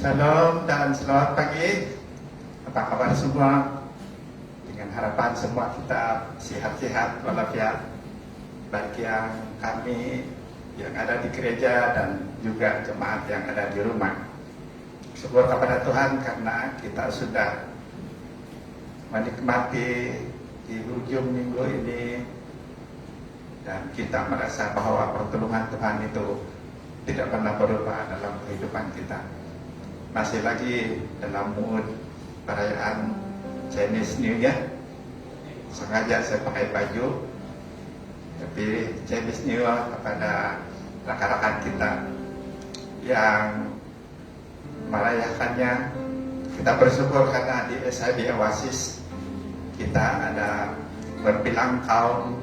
Shalom dan selamat pagi. Apa kabar semua? Dengan harapan semua kita sehat-sehat walafiat. Bagi yang kami yang ada di gereja dan juga jemaat yang ada di rumah. Syukur kepada Tuhan karena kita sudah menikmati di ujung minggu ini dan kita merasa bahwa pertolongan Tuhan itu tidak pernah berubah dalam kehidupan kita. Masih lagi dalam mood perayaan Chinese New Year. Sengaja saya pakai baju, tapi Chinese New Year kepada rekan-rekan kita yang merayakannya. Kita bersyukur karena di SIB Oasis kita ada berbilang kaum,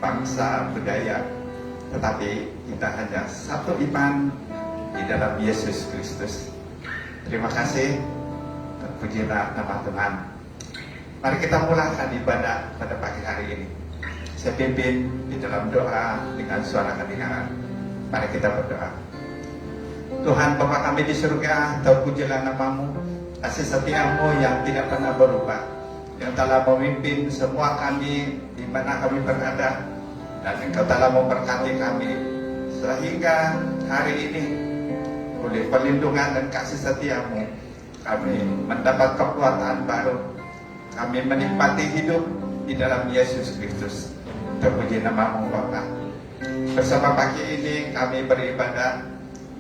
bangsa, budaya, tetapi kita hanya satu iman di dalam Yesus Kristus. Terima kasih, terpujilah nama Tuhan. Mari kita mulakan ibadah pada pagi hari ini. Saya pimpin di dalam doa dengan suara kedengaran. Mari kita berdoa. Tuhan Bapa kami di surga, terpujilah nama-Mu, kasih setia-Mu yang tidak pernah berubah, yang telah memimpin semua kami di mana kami berada, dan Engkau telah memberkati kami sehingga hari ini oleh perlindungan dan kasih setia-Mu kami mendapat kekuatan baru, kami menikmati hidup di dalam Yesus Kristus. Terpuji nama-Mu Bapa. Bersama pagi ini kami beribadah,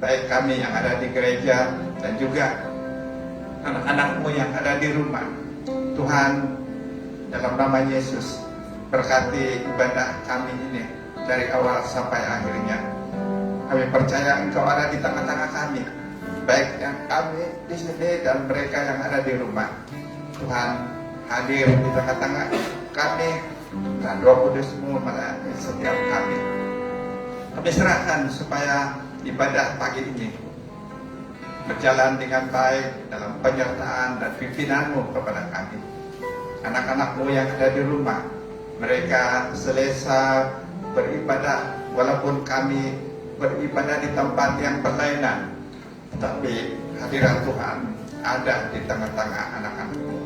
baik kami yang ada di gereja dan juga anak-anak-Mu yang ada di rumah. Tuhan, dalam nama Yesus, berkati ibadah kami ini dari awal sampai akhirnya. Kami percaya Engkau ada di tengah-tengah kami, baik yang kami di sini dan mereka yang ada di rumah. Tuhan hadir di tengah-tengah kami dan Roh Kudus-Mu melayani setiap kami. Kami serahkan supaya ibadah pagi ini berjalan dengan baik dalam penyertaan dan pimpinan-Mu kepada kami. Anak-anak-Mu yang ada di rumah, mereka selesa beribadah walaupun kami beribadah di tempat yang berlainan, tetapi hadirat Tuhan ada di tengah-tengah anak-anak-Mu.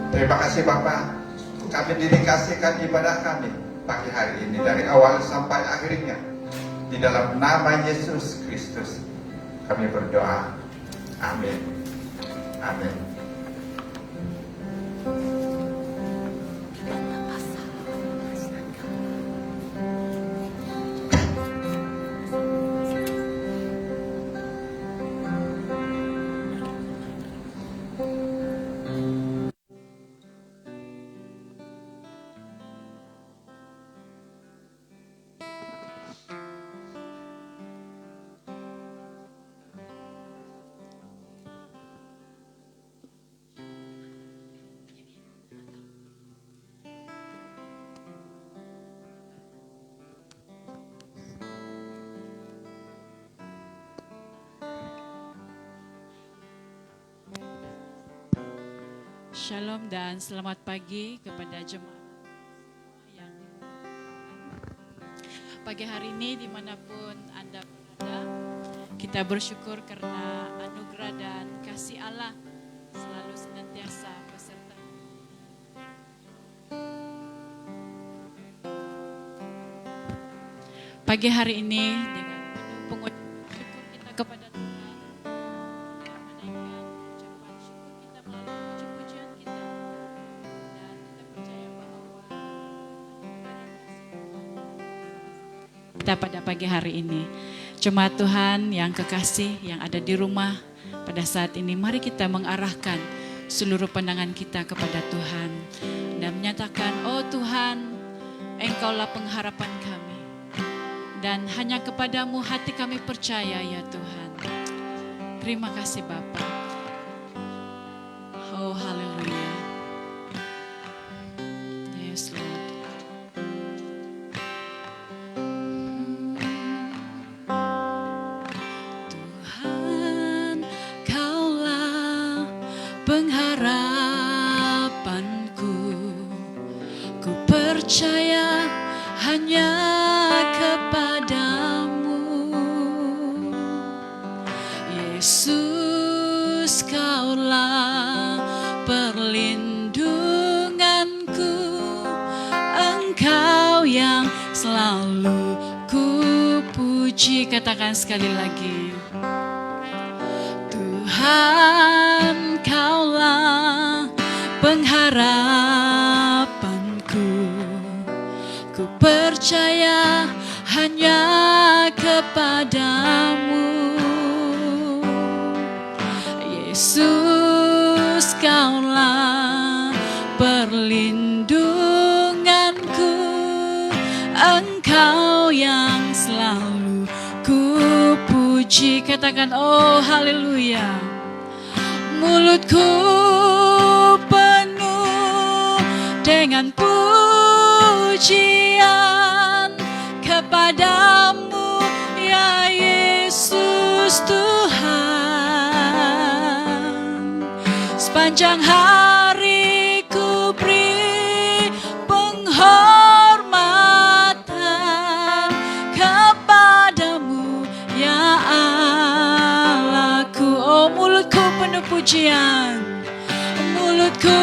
Terima kasih Bapa, kami dikasihkan ibadah kami pagi hari ini dari awal sampai akhirnya. Di dalam nama Yesus Kristus kami berdoa. Amin. Amin. Shalom dan selamat pagi kepada jemaat yang pagi hari ini dimanapun Anda berada. Kita bersyukur karena anugerah dan kasih Allah selalu senantiasa beserta. Pagi hari ini dengan penuh pengucapan syukur kita kepada Tuhan. Pada pagi hari ini, jemaat Tuhan yang kekasih yang ada di rumah pada saat ini, mari kita mengarahkan seluruh pandangan kita kepada Tuhan dan menyatakan, oh Tuhan, Engkaulah pengharapan kami dan hanya kepadamu hati kami percaya ya Tuhan. Terima kasih Bapa. Oh haleluya. Yes Lord. Percaya hanya kepadamu, Yesus. selalu ku puji. Katakan sekali lagi. Tuhan, Kaulah pengharapanku. Ku percaya hanya kepadamu. Yesus, Kaulah perlindunganku. Engkau yang selalu ku puji. Katakan oh haleluya. Mulutku penuh dengan pujian kepadamu ya Yesus Tuhan. Sepanjang hari ku beri penghormatan kepadamu ya Allahku. Oh mulutku penuh pujian, mulutku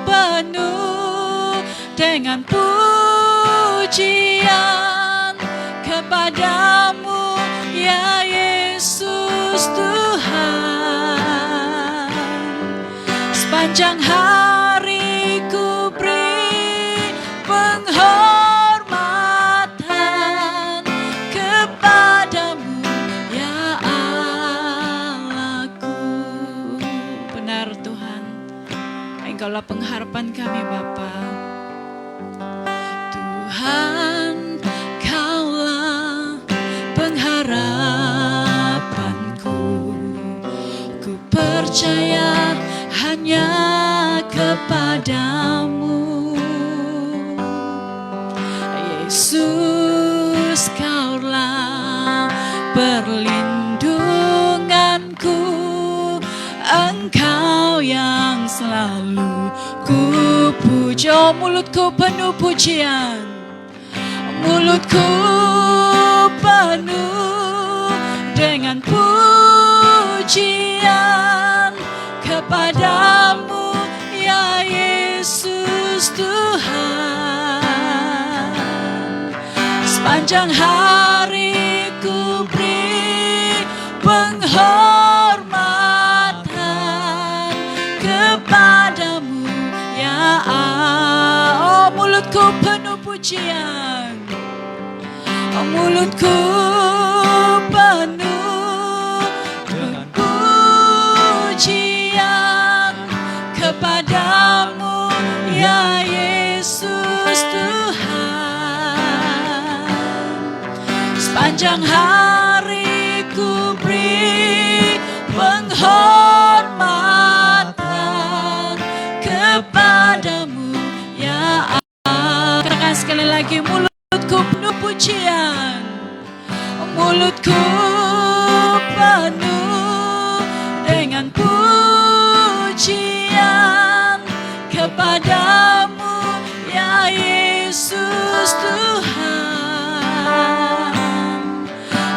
penuh dengan pujian kepadamu ya Yesus Tuhan. Sepanjang hari ku beri penghormatan kepadamu ya Allahku. Benar Tuhan, Engkaulah pengharapan kami Bapa. Tuhan, Kaulah pengharapanku. Ku percaya hanya kepadamu. Yesus, Kaulah perlindunganku. Engkau yang selalu ku puji. Oh mulutku penuh pujian, mulutku penuh dengan pujian kepadamu ya Yesus Tuhan. Sepanjang hari ku beri penghormatan kepadamu ya Allah. Oh mulutku penuh pujian, mulutku penuh dengan pujian kepadamu ya Yesus Tuhan. Sepanjang hari ku beri penghormatan kepadamu ya Allah. Katakan sekali lagi, mulutku penuh pujian, mulutku penuh dengan pujian kepadamu ya Yesus Tuhan.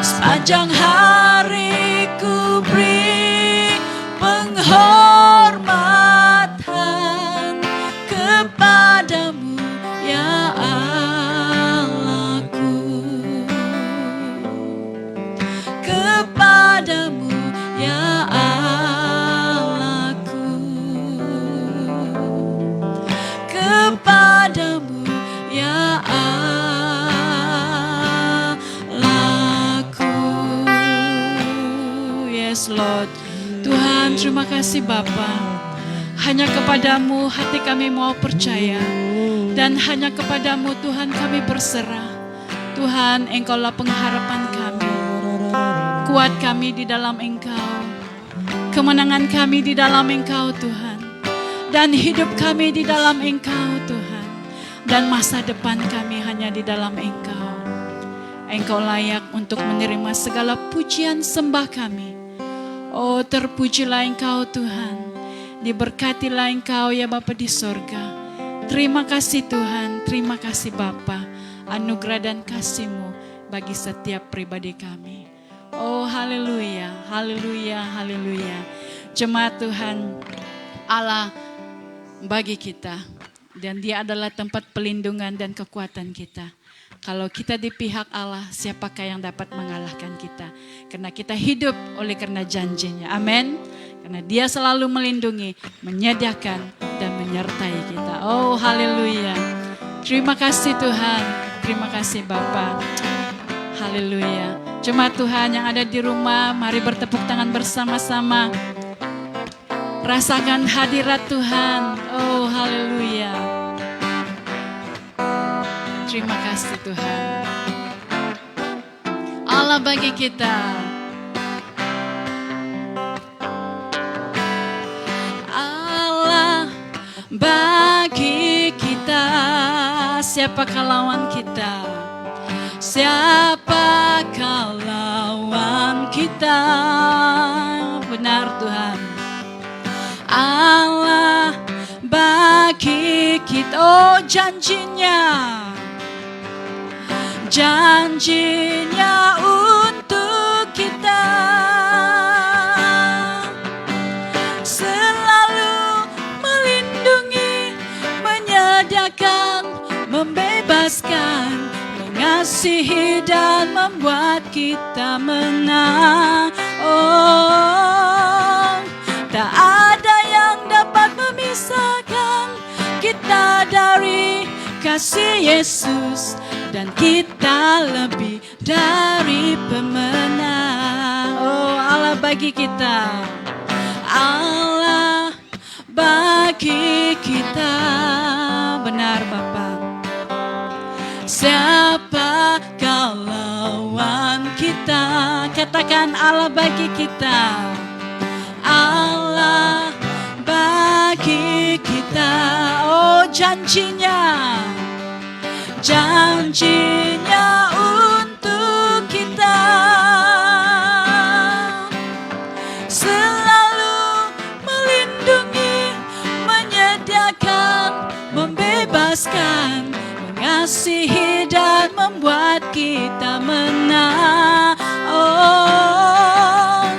Sepanjang hari ku beri penghormatan kepadamu ya Allahku. Kepadamu ya Allahku. Kepadamu ya Allahku. Yes Lord. Tuhan terima kasih Bapa. Hanya kepadamu hati kami mau percaya. Dan hanya kepadamu Tuhan kami berserah. Tuhan Engkaulah pengharapan kami. Kuat kami di dalam Engkau. Kemenangan kami di dalam Engkau Tuhan. Dan hidup kami di dalam Engkau Tuhan. Dan masa depan kami hanya di dalam Engkau. Engkau layak untuk menerima segala pujian sembah kami. Oh terpujilah Engkau Tuhan. Diberkatilah Engkau ya Bapa di sorga. Terima kasih Tuhan, terima kasih Bapa. Anugerah dan kasih-Mu bagi setiap pribadi kami. Oh haleluya, haleluya, haleluya. Jemaat Tuhan, Allah bagi kita. Dan Dia adalah tempat pelindungan dan kekuatan kita. Kalau kita di pihak Allah, siapakah yang dapat mengalahkan kita? Karena kita hidup oleh karena janjinya. Amin. Karena Dia selalu melindungi, menyediakan, dan menyertai kita. Oh, haleluya. Terima kasih Tuhan. Terima kasih Bapa. Haleluya. Jemaat Tuhan yang ada di rumah, mari bertepuk tangan bersama-sama. Rasakan hadirat Tuhan. Oh, haleluya. Terima kasih Tuhan. Allah bagi kita. Allah bagi kita. Siapakah lawan kita? Siapakah lawan kita? Benar Tuhan. Allah bagi kita. Oh, janjinya untuk kita selalu melindungi, menyediakan, membebaskan, mengasihi dan membuat kita menang. Oh, tak ada yang dapat memisahkan kita dari kasih Yesus, dan kita lebih dari pemenang. Oh, Allah bagi kita. Allah bagi kita. Benar Bapa. Siapakah lawan kita? Katakan Allah bagi kita. Allah bagi kita. Oh, janjinya untuk kita selalu melindungi, menyediakan, membebaskan, mengasihi dan membuat kita menang. Oh,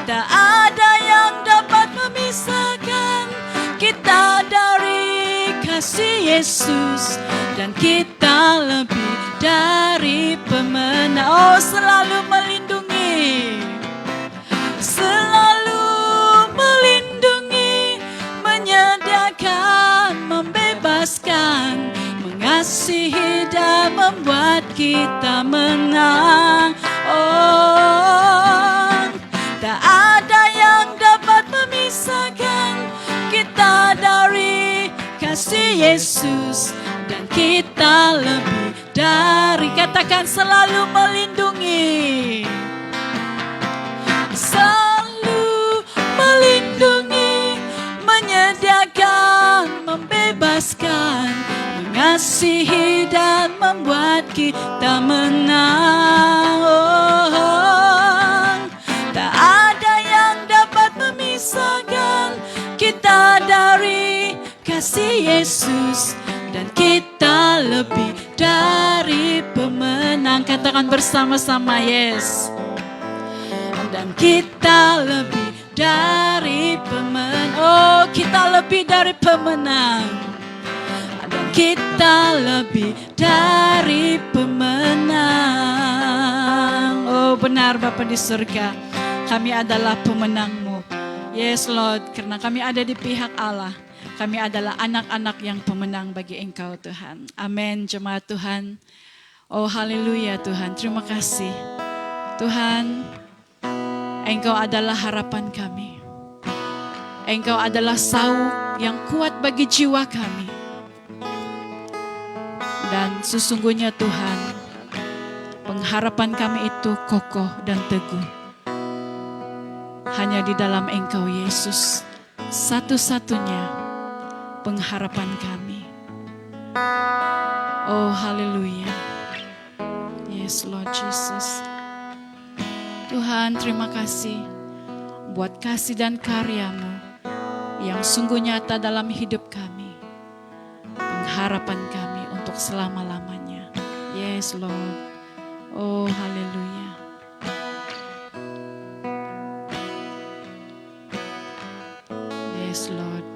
tak ada yang dapat memisahkan kita dari kasih Yesus, dan kita lebih dari pemenang. Oh, selalu melindungi, menyediakan, membebaskan, mengasihi dan membuat kita menang. Oh, tak ada yang dapat memisahkan kita dari kasih Yesus, dan kita lebih dari. Katakan selalu melindungi, selalu melindungi, menyediakan, membebaskan, mengasihi dan membuat kita menang. Oh, tak ada yang dapat memisahkan kita dari kasih Yesus, dan kita lebih dari pemenang. Katakan bersama-sama, yes. Dan kita lebih dari pemenang. Oh, kita lebih dari pemenang. Dan kita lebih dari pemenang. Oh, benar Bapa di surga, kami adalah pemenang-Mu. Yes Lord, karena kami ada di pihak Allah. Kami adalah anak-anak yang pemenang bagi Engkau Tuhan. Amin, jemaat Tuhan. Oh haleluya Tuhan, terima kasih. Tuhan, Engkau adalah harapan kami. Engkau adalah sauk yang kuat bagi jiwa kami. Dan sesungguhnya Tuhan, pengharapan kami itu kokoh dan teguh. Hanya di dalam Engkau Yesus, satu-satunya pengharapan kami. Oh haleluya. Yes Lord Jesus. Tuhan, terima kasih buat kasih dan karya-Mu yang sungguh nyata dalam hidup kami. Pengharapan kami untuk selama-lamanya. Yes Lord. Oh haleluya. Yes Lord.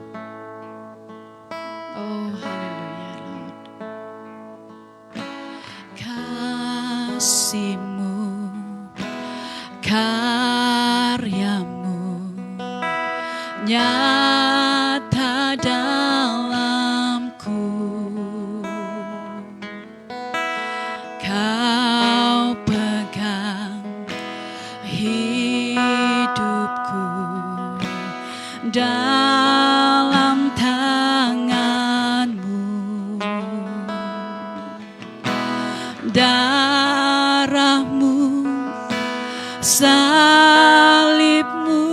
Oh haleluya Lord. kasih-Mu, karya-Mu nyata dalamku. Kau pegang hidupku dalam tangan-Mu. Darah-Mu, salib-Mu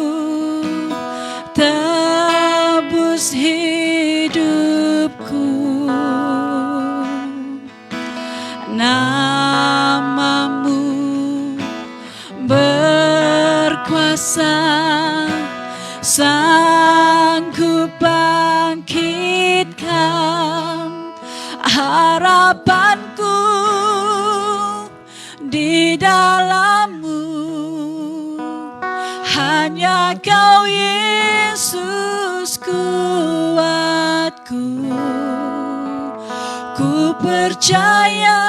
tebus hidupku. Nama-Mu berkuasa, sanggup bangkitkan harapanku di dalam-Mu. Hanya Kau Yesus kuatku. Ku percaya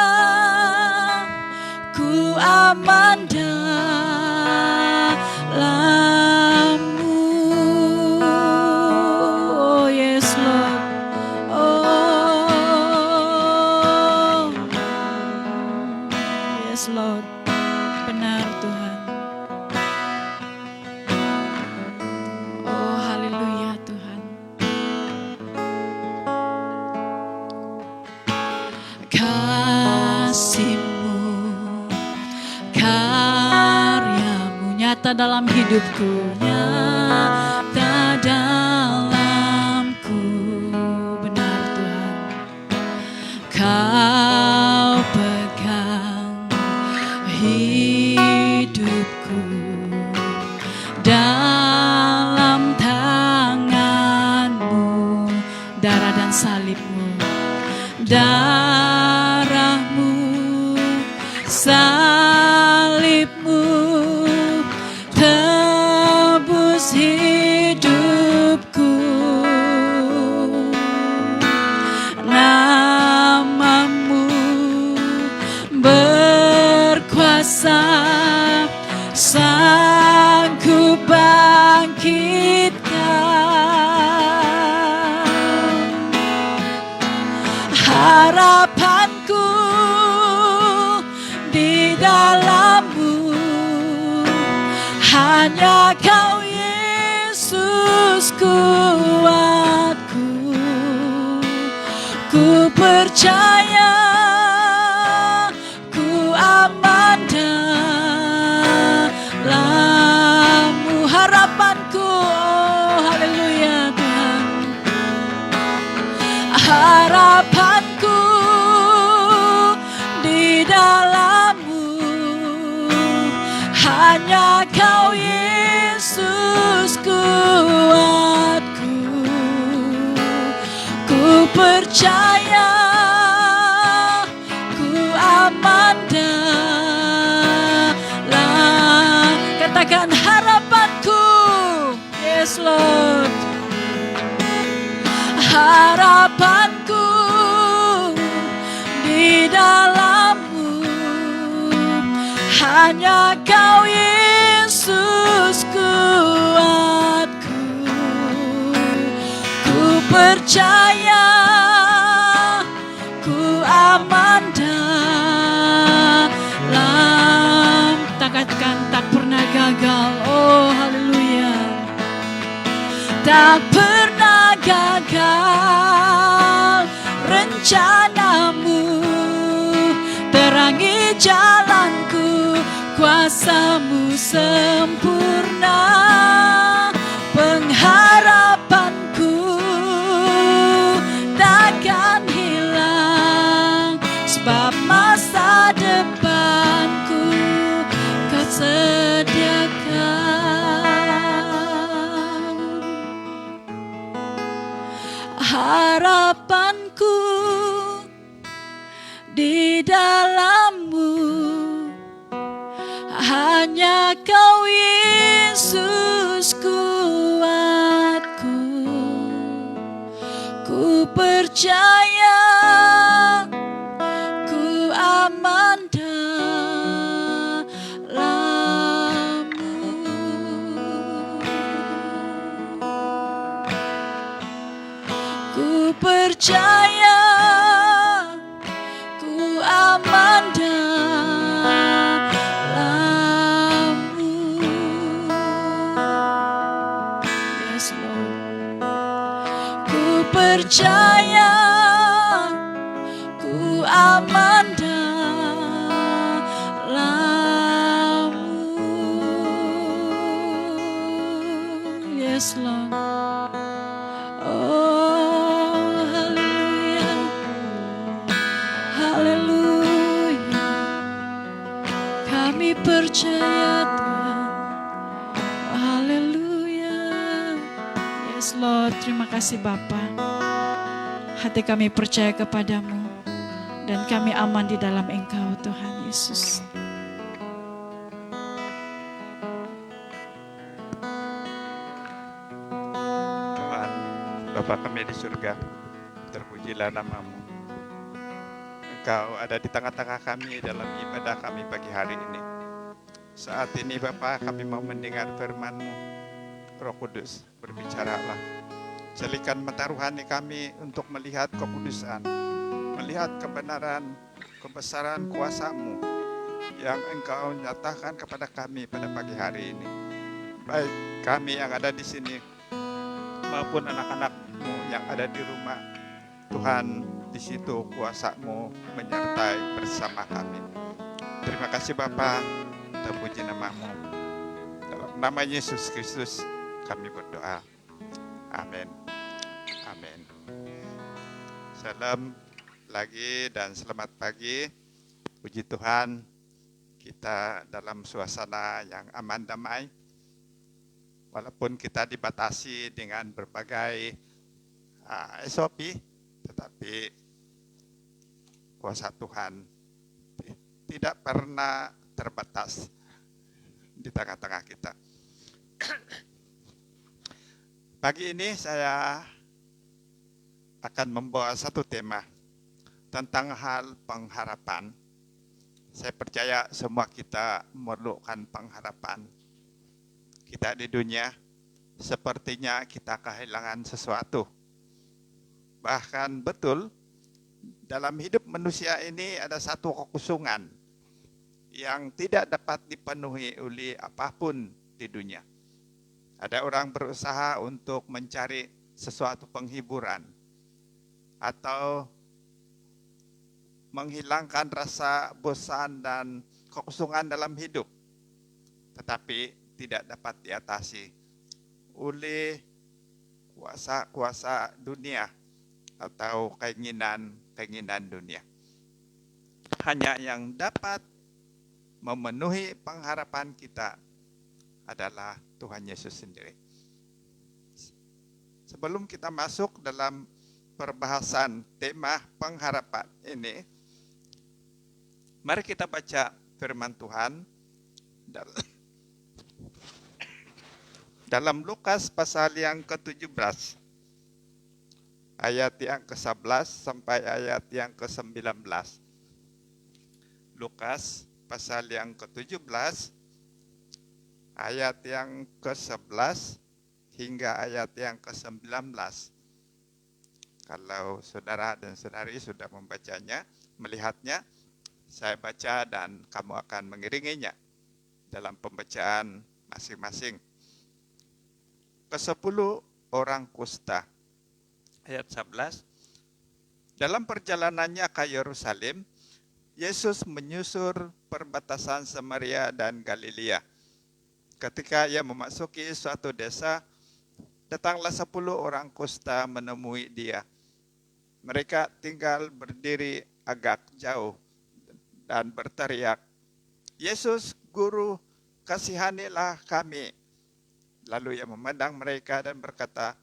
ku aman dalam-Mu. Oh yes Lord. Oh yes Lord. Benar Tuhan. Oh haleluya Tuhan. Kasih-Mu, karya-Mu nyata dalam hidupku, nyata dalamku. Benar Tuhan. Kau pegang hidupku dalam tangan-Mu. Darah dan salib-Mu, darah-Mu, salib-Mu tebus hidupku. Nama-Mu berkuasa, sanggup bangkitkan harapanku di dalam-Mu. Hanya Kau Yesus kuatku. Ku percaya ku aman dalam-Mu. Harapanku, oh haleluya Tuhan. Harapanku di dalam-Mu. Hanya Kau Yesus kuatku. Ku percaya ku aman dalam. Katakan harapanku. Yes Lord. Harapanku di dalam-Mu. Hanya Kau Yesus kuatku. Ku percaya ku aman dalam. Katakan tak pernah gagal. Oh haleluya. Tak pernah gagal rencana-Mu. Terangi jalanku, kuasa-Mu sempurna. Pengharapanku takkan hilang, sebab masa depanku Kau sediakan. Harapanku di dalam-Mu. Hanya Kau Yesus kuatku. Ku percaya ku aman dalam. Kami percaya Tuhan. Haleluya. Yes Lord, terima kasih Bapa. Hati kami percaya kepadamu. Dan kami aman di dalam Engkau Tuhan Yesus. Tuhan, Bapa kami di surga, terpujilah nama-Mu. Engkau ada di tengah-tengah kami dalam ibadah kami pagi hari ini. Saat ini Bapa, kami mau mendengar firman-Mu. Roh Kudus, berbicaralah. Jelikan mata rohani kami untuk melihat kekudusan, melihat kebenaran, kebesaran kuasa-Mu yang Engkau nyatakan kepada kami pada pagi hari ini. Baik kami yang ada di sini maupun anak-anak-Mu yang ada di rumah. Tuhan, di situ kuasa-Mu menyertai bersama kami. Terima kasih Bapa, terpuji nama-Mu. Dalam nama Yesus Kristus kami berdoa. Amin. Amin. Salam lagi dan selamat pagi. Puji Tuhan, kita dalam suasana yang aman damai. Walaupun kita dibatasi dengan berbagai SOP, tetapi kuasa Tuhan tidak pernah terbatas di tengah-tengah kita. Pagi ini saya akan membawa satu tema tentang hal pengharapan. Saya percaya semua kita memerlukan pengharapan. Kita di dunia sepertinya kita kehilangan sesuatu. Bahkan betul, dalam hidup manusia ini ada satu kekosongan yang tidak dapat dipenuhi oleh apapun di dunia. Ada orang berusaha untuk mencari sesuatu penghiburan atau menghilangkan rasa bosan dan kekosongan dalam hidup, tetapi tidak dapat diatasi oleh kuasa-kuasa dunia atau keinginan dunia. Hanya yang dapat memenuhi pengharapan kita adalah Tuhan Yesus sendiri. Sebelum kita masuk dalam perbahasan tema pengharapan ini, mari kita baca firman Tuhan dalam Lukas pasal yang ke-17. Ayat yang ke-11 sampai ayat yang ke-19. Lukas pasal yang ke-17 ayat yang ke-11 hingga ayat yang ke-19. Kalau saudara dan saudari sudah membacanya, melihatnya, saya baca dan kamu akan mengiringinya dalam pembacaan masing-masing. Ke-10 orang kusta. Ayat 11, dalam perjalanannya ke Yerusalem, Yesus menyusur perbatasan Samaria dan Galilea. Ketika ia memasuki suatu desa, datanglah 10 orang kusta menemui dia. Mereka tinggal berdiri agak jauh dan berteriak, Yesus, Guru, kasihanilah kami. Lalu ia memandang mereka dan berkata,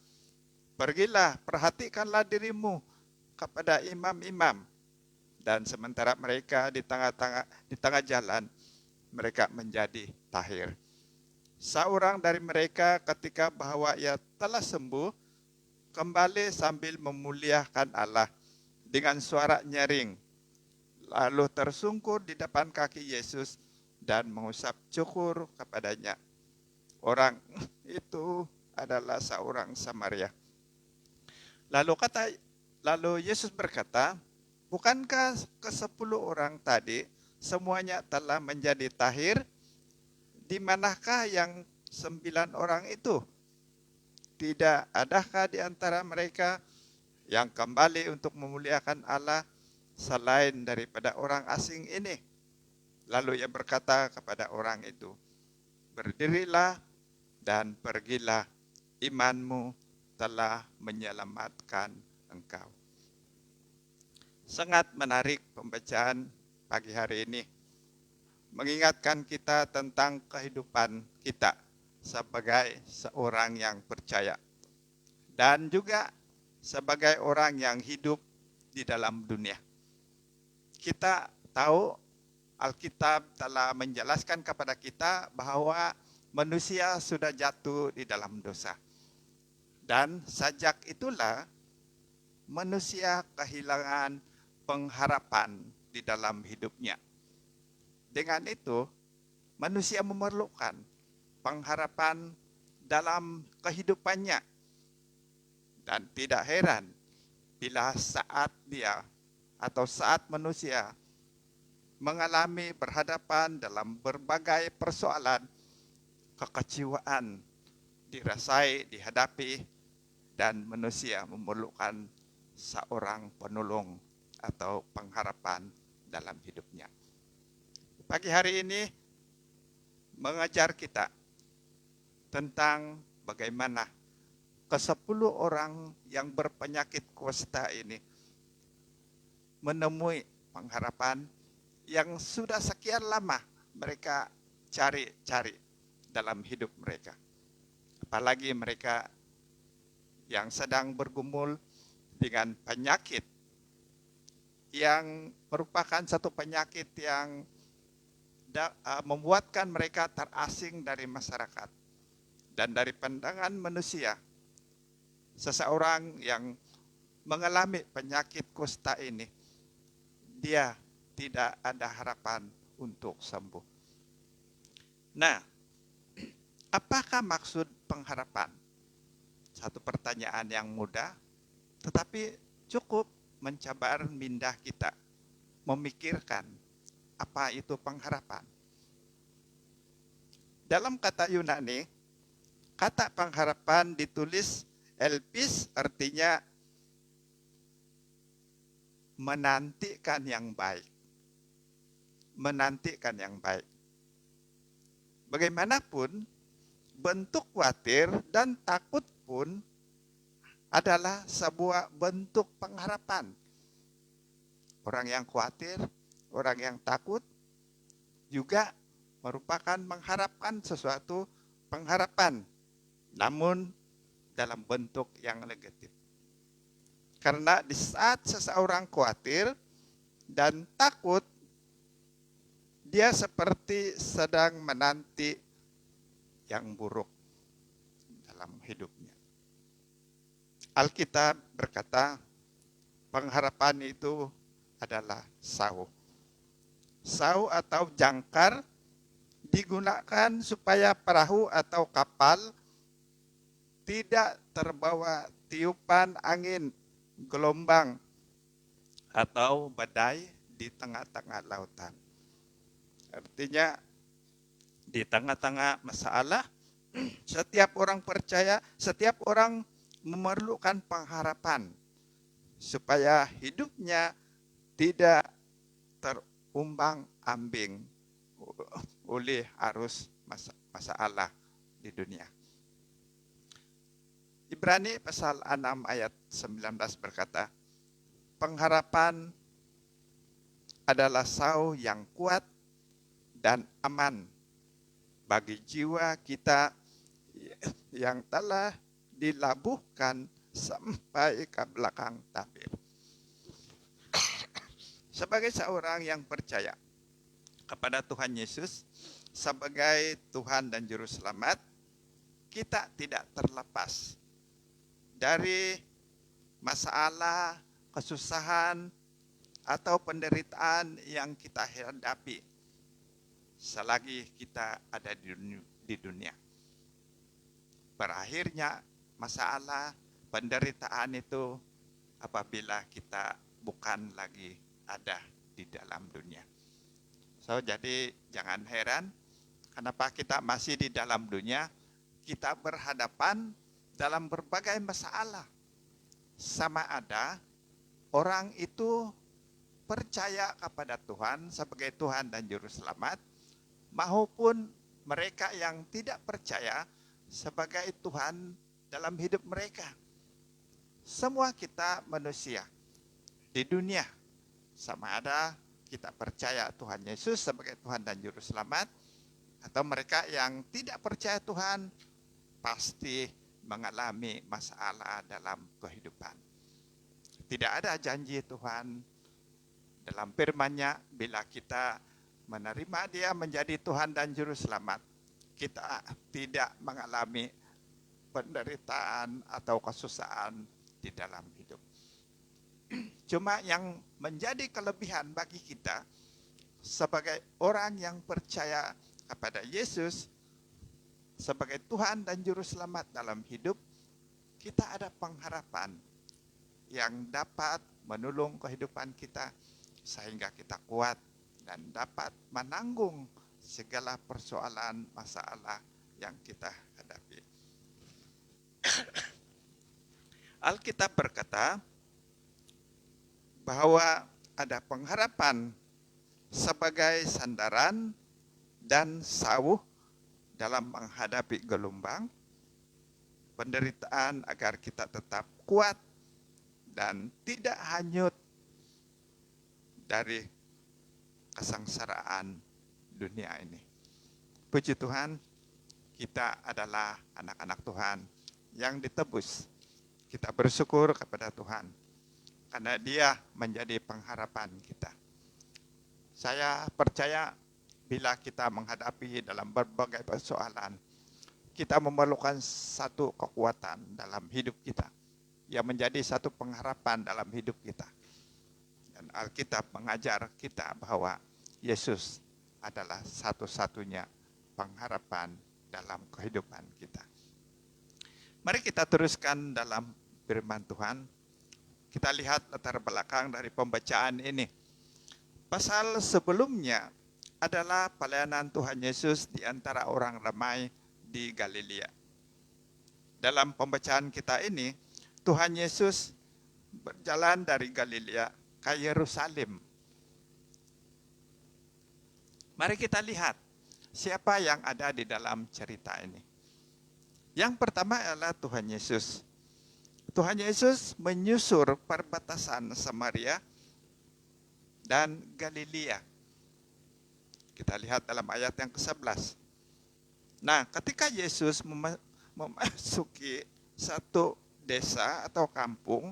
pergilah, perhatikanlah dirimu kepada imam-imam. Dan sementara mereka di tengah jalan, mereka menjadi tahir. Seorang dari mereka ketika bahwa ia telah sembuh, kembali sambil memuliakan Allah dengan suara nyaring. Lalu tersungkur di depan kaki Yesus dan mengusap cukur kepadanya. Orang itu adalah seorang Samaria. Lalu Yesus berkata, bukankah ke-10 orang tadi semuanya telah menjadi tahir? Di manakah yang 9 orang itu? Tidak adakah di antara mereka yang kembali untuk memuliakan Allah selain daripada orang asing ini? Lalu ia berkata kepada orang itu, berdirilah dan pergilah, imanmu telah menyelamatkan engkau. Sangat menarik pembacaan pagi hari ini. mengingatkan kita tentang kehidupan kita sebagai seorang yang percaya dan juga sebagai orang yang hidup di dalam dunia. Kita tahu Alkitab telah menjelaskan kepada kita bahwa manusia sudah jatuh di dalam dosa. Dan sejak itulah manusia kehilangan pengharapan di dalam hidupnya. Dengan itu, manusia memerlukan pengharapan dalam kehidupannya. Dan tidak heran bila saat dia atau saat manusia mengalami berhadapan dalam berbagai persoalan, kekecewaan dirasai, dihadapi, dan manusia memerlukan seorang penolong atau pengharapan dalam hidupnya. Pagi hari ini mengajar kita tentang bagaimana ke-10 orang yang berpenyakit kusta ini menemui pengharapan yang sudah sekian lama mereka cari-cari dalam hidup mereka. Apalagi mereka yang sedang bergumul dengan penyakit yang merupakan satu penyakit yang membuatkan mereka terasing dari masyarakat. Dan dari pandangan manusia, seseorang yang mengalami penyakit kusta ini, dia tidak ada harapan untuk sembuh. Nah, apakah maksud pengharapan? Satu pertanyaan yang mudah, tetapi cukup mencabar minda kita memikirkan apa itu pengharapan. Dalam kata Yunani, kata pengharapan ditulis elpis, artinya menantikan yang baik. Menantikan yang baik. Bagaimanapun, bentuk khawatir dan takut pun adalah sebuah bentuk pengharapan. Orang yang khawatir, orang yang takut juga merupakan mengharapkan sesuatu pengharapan, namun dalam bentuk yang negatif. Karena di saat seseorang khawatir dan takut, dia seperti sedang menanti yang buruk dalam hidupnya. Alkitab berkata, pengharapan itu adalah sau. Sau atau jangkar digunakan supaya perahu atau kapal tidak terbawa tiupan angin, gelombang, atau badai di tengah-tengah lautan. Artinya, di tengah-tengah masalah, setiap orang percaya, setiap orang memerlukan pengharapan supaya hidupnya tidak terumbang-ambing oleh arus masalah di dunia. Ibrani pasal 6 ayat 19 berkata, pengharapan adalah sau yang kuat dan aman bagi jiwa kita yang telah dilabuhkan sampai ke belakang tabir. Sebagai seorang yang percaya kepada Tuhan Yesus sebagai Tuhan dan Juru Selamat, kita tidak terlepas dari masalah, kesusahan, atau penderitaan yang kita hadapi selagi kita ada di dunia. Berakhirnya masalah, penderitaan itu apabila kita bukan lagi ada di dalam dunia. Jadi jangan heran kenapa kita masih di dalam dunia, kita berhadapan dalam berbagai masalah. Sama ada orang itu percaya kepada Tuhan sebagai Tuhan dan Juru Selamat, maupun mereka yang tidak percaya sebagai Tuhan dalam hidup mereka. Semua kita manusia di dunia, sama ada kita percaya Tuhan Yesus sebagai Tuhan dan Juru Selamat, atau mereka yang tidak percaya Tuhan pasti mengalami masalah dalam kehidupan. Tidak ada janji Tuhan dalam firman-Nya, bila kita menerima Dia menjadi Tuhan dan Juru Selamat, kita tidak mengalami penderitaan atau kesusahan di dalam hidup. Cuma yang menjadi kelebihan bagi kita sebagai orang yang percaya kepada Yesus sebagai Tuhan dan Juru Selamat dalam hidup, kita ada pengharapan yang dapat menolong kehidupan kita sehingga kita kuat dan dapat menanggung segala persoalan masalah yang kita hadapi. Alkitab berkata bahwa ada pengharapan sebagai sandaran dan sauh dalam menghadapi gelombang penderitaan, agar kita tetap kuat dan tidak hanyut dari kesengsaraan dunia ini. Puji Tuhan, kita adalah anak-anak Tuhan yang ditebus. Kita bersyukur kepada Tuhan karena Dia menjadi pengharapan kita. Saya percaya bila kita menghadapi dalam berbagai persoalan, kita memerlukan satu kekuatan dalam hidup kita yang menjadi satu pengharapan dalam hidup kita. Dan Alkitab mengajar kita bahwa Yesus adalah satu-satunya pengharapan dalam kehidupan kita. Mari kita teruskan dalam firman Tuhan. Kita lihat latar belakang dari pembacaan ini. Pasal sebelumnya adalah pelayanan Tuhan Yesus di antara orang ramai di Galilea. Dalam pembacaan kita ini, Tuhan Yesus berjalan dari Galilea ke Yerusalem. Mari kita lihat siapa yang ada di dalam cerita ini. Yang pertama adalah Tuhan Yesus. Tuhan Yesus menyusur perbatasan Samaria dan Galilea. Kita lihat dalam ayat yang ke-11. Nah, ketika Yesus memasuki satu desa atau kampung,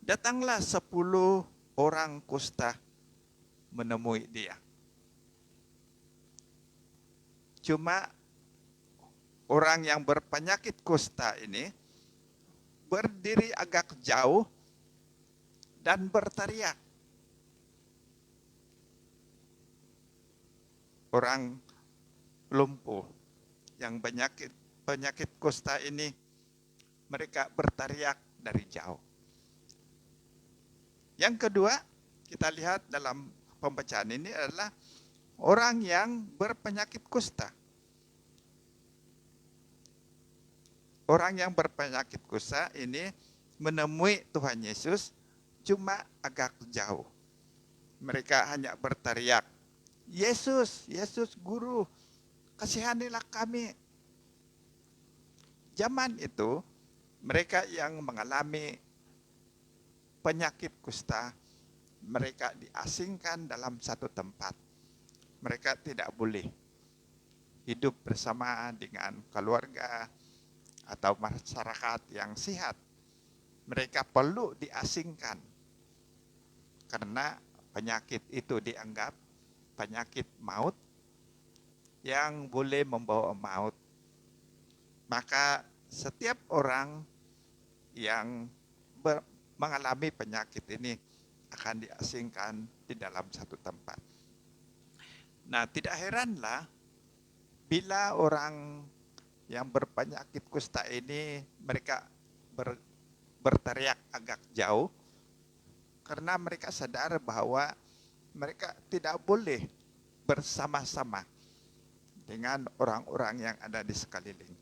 datanglah 10 orang kusta menemui Dia. Cuma orang yang berpenyakit kusta ini berdiri agak jauh dan berteriak. Orang lumpuh yang penyakit kusta ini, mereka berteriak dari jauh. Yang kedua, kita lihat dalam pembacaan ini adalah orang yang berpenyakit kusta. Orang yang berpenyakit kusta ini menemui Tuhan Yesus cuma agak jauh. Mereka hanya berteriak, Yesus, Yesus Guru, kasihanilah kami. Zaman itu, mereka yang mengalami penyakit kusta, mereka diasingkan dalam satu tempat. Mereka tidak boleh hidup bersama dengan keluarga atau masyarakat yang sehat. Mereka perlu diasingkan karena penyakit itu dianggap penyakit maut yang boleh membawa maut. Maka setiap orang yang mengalami penyakit ini akan diasingkan di dalam satu tempat. Nah, tidak heranlah bila orang yang berpenyakit kusta ini mereka berteriak agak jauh karena mereka sadar bahwa mereka tidak boleh bersama-sama dengan orang-orang yang ada di sekeliling.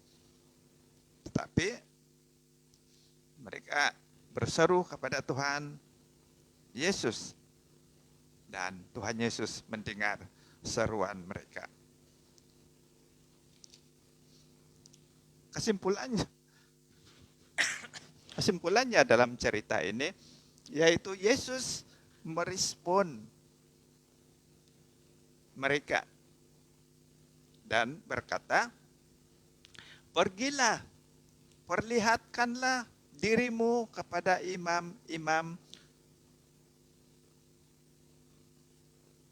Tetapi mereka berseru kepada Tuhan Yesus dan Tuhan Yesus mendengar seruan mereka. Kesimpulannya dalam cerita ini yaitu Yesus merespon mereka dan berkata, "Pergilah, perlihatkanlah dirimu kepada imam-imam."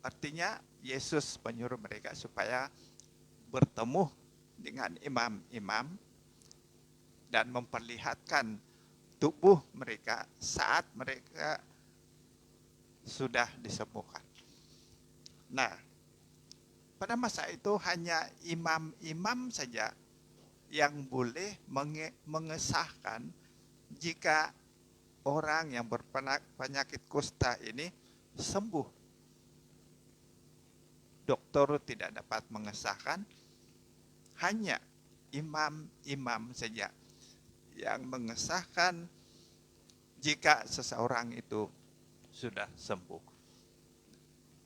Artinya Yesus menyuruh mereka supaya bertemu dengan imam-imam dan memperlihatkan tubuh mereka saat mereka sudah disembuhkan. Nah, pada masa itu hanya imam-imam saja yang boleh mengesahkan jika orang yang berpenyakit kusta ini sembuh. Dokter tidak dapat mengesahkan, hanya imam-imam saja yang mengesahkan jika seseorang itu sudah sembuh.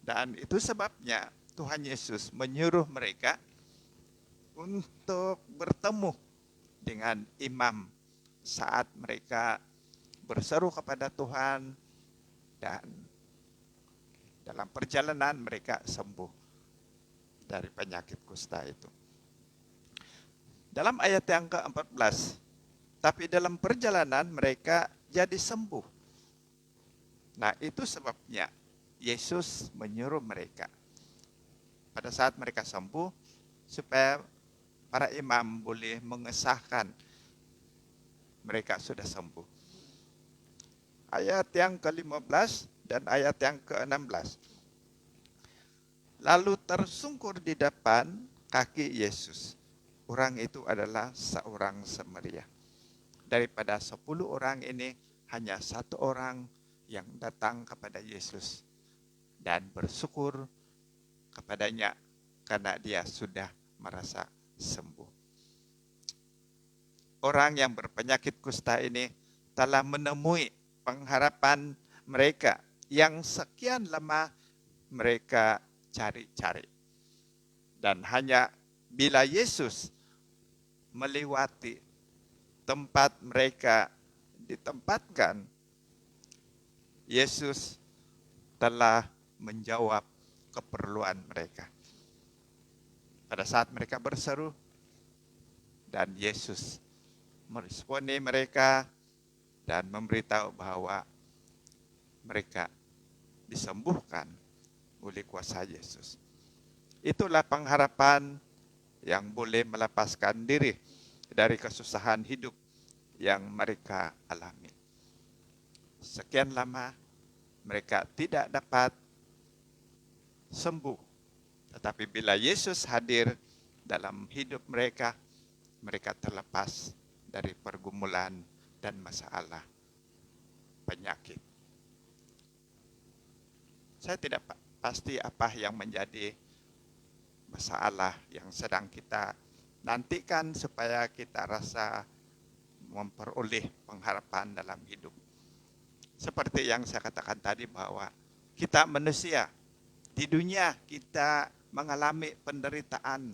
Dan itu sebabnya Tuhan Yesus menyuruh mereka untuk bertemu dengan imam saat mereka berseru kepada Tuhan dan dalam perjalanan mereka sembuh dari penyakit kusta itu. Dalam ayat yang ke-14, tapi dalam perjalanan mereka jadi sembuh. Nah, itu sebabnya Yesus menyuruh mereka pada saat mereka sembuh supaya para imam boleh mengesahkan mereka sudah sembuh. Ayat yang ke-15 dan ayat yang ke-16. Lalu tersungkur di depan kaki Yesus. Orang itu adalah seorang Samaria. Daripada 10 orang ini, hanya 1 orang yang datang kepada Yesus dan bersyukur kepadanya karena dia sudah merasa sembuh. Orang yang berpenyakit kusta ini telah menemui pengharapan mereka yang sekian lama mereka cari-cari. Dan hanya bila Yesus melewati tempat mereka ditempatkan, Yesus telah menjawab keperluan mereka. Pada saat mereka berseru, dan Yesus meresponi mereka dan memberitahu bahwa mereka disembuhkan oleh kuasa Yesus. Itulah pengharapan yang boleh melepaskan diri dari kesusahan hidup yang mereka alami. Sekian lama mereka tidak dapat sembuh. Tetapi bila Yesus hadir dalam hidup mereka, mereka terlepas dari pergumulan dan masalah penyakit. Saya tidak pasti apa yang menjadi masalah yang sedang kita nantikan supaya kita rasa memperoleh pengharapan dalam hidup. Seperti yang saya katakan tadi bahwa kita manusia di dunia kita mengalami penderitaan,